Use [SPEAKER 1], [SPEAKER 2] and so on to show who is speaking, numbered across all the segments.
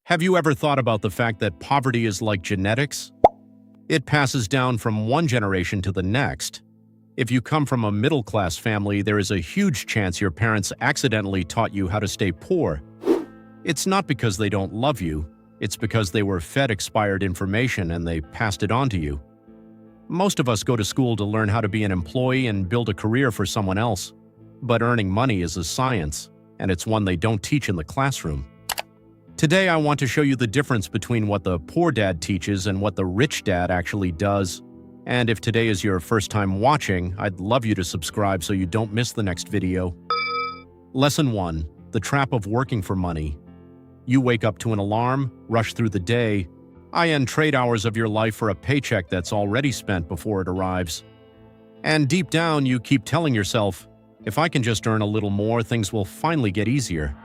[SPEAKER 1] Have you ever thought about the fact that poverty is like genetics? It passes down from one generation to the next. If you come from a middle-class family, there is a huge chance your parents accidentally taught you how to stay poor. It's not because they don't love you, it's because they were fed expired information and they passed it on to you. Most of us go to school to learn how to be an employee and build a career for someone else. But earning money is a science, and it's one they don't teach in the classroom. Today, I want to show you the difference between what the poor dad teaches and what the rich dad actually does. And if today is your first time watching, I'd love you to subscribe so you don't miss the next video. Lesson 1. The trap of working for money. You wake up to an alarm, rush through the day, and trade hours of your life for a paycheck that's already spent before it arrives. And deep down, you keep telling yourself, if I can just earn a little more, things will finally get easier.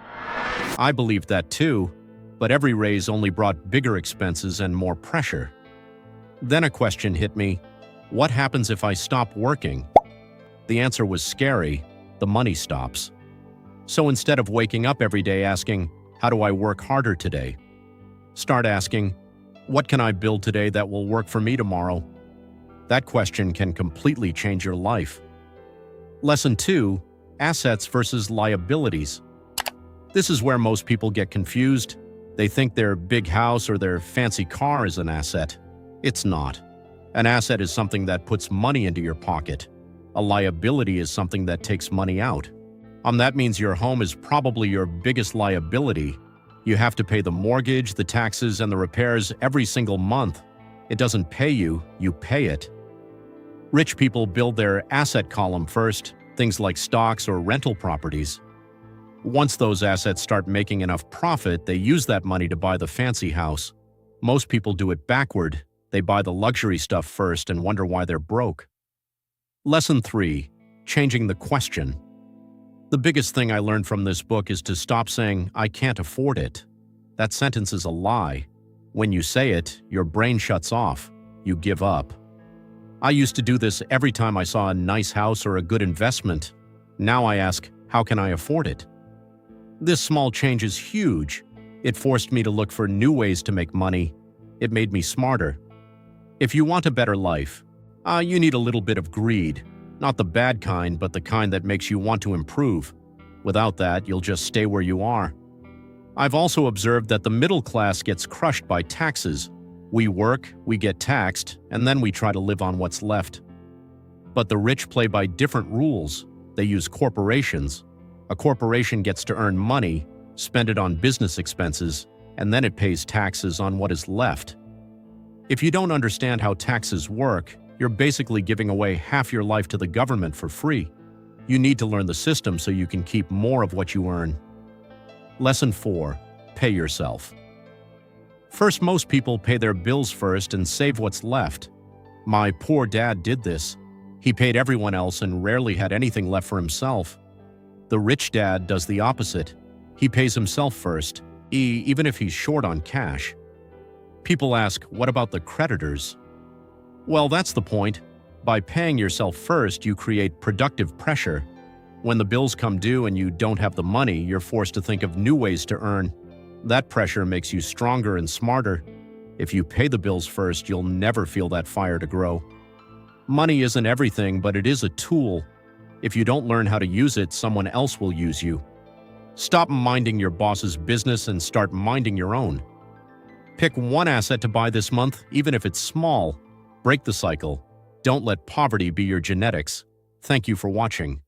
[SPEAKER 1] I believed that too, but every raise only brought bigger expenses and more pressure. Then a question hit me: what happens if I stop working? The answer was scary: the money stops. So instead of waking up every day asking, how do I work harder today? Start asking, what can I build today that will work for me tomorrow? That question can completely change your life. Lesson 2. Assets versus liabilities. This is where most people get confused. They think their big house or their fancy car is an asset. It's not. An asset is something that puts money into your pocket. A liability is something that takes money out. That means your home is probably your biggest liability. You have to pay the mortgage, the taxes, and the repairs every single month. It doesn't pay you, you pay it. Rich people build their asset column first, things like stocks or rental properties. Once those assets start making enough profit, they use that money to buy the fancy house. Most people do it backward. They buy the luxury stuff first and wonder why they're broke. Lesson 3. Changing the question. The biggest thing I learned from this book is to stop saying, I can't afford it. That sentence is a lie. When you say it, your brain shuts off. You give up. I used to do this every time I saw a nice house or a good investment. Now I ask, how can I afford it? This small change is huge. It forced me to look for new ways to make money. It made me smarter. If you want a better life, you need a little bit of greed. Not the bad kind, but the kind that makes you want to improve. Without that, you'll just stay where you are. I've also observed that the middle class gets crushed by taxes. We work, we get taxed, and then we try to live on what's left. But the rich play by different rules. They use corporations. A corporation gets to earn money, spend it on business expenses, and then it pays taxes on what is left. If you don't understand how taxes work, you're basically giving away half your life to the government for free. You need to learn the system so you can keep more of what you earn. Lesson 4. Pay yourself. First, most people pay their bills first and save what's left. My poor dad did this. He paid everyone else and rarely had anything left for himself. The rich dad does the opposite. He pays himself first, even if he's short on cash. People ask, what about the creditors? Well, that's the point. By paying yourself first, you create productive pressure. When the bills come due and you don't have the money, you're forced to think of new ways to earn. That pressure makes you stronger and smarter. If you pay the bills first, you'll never feel that fire to grow. Money isn't everything, but it is a tool. If you don't learn how to use it, someone else will use you. Stop minding your boss's business and start minding your own. Pick one asset to buy this month, even if it's small. Break the cycle. Don't let poverty be your genetics. Thank you for watching.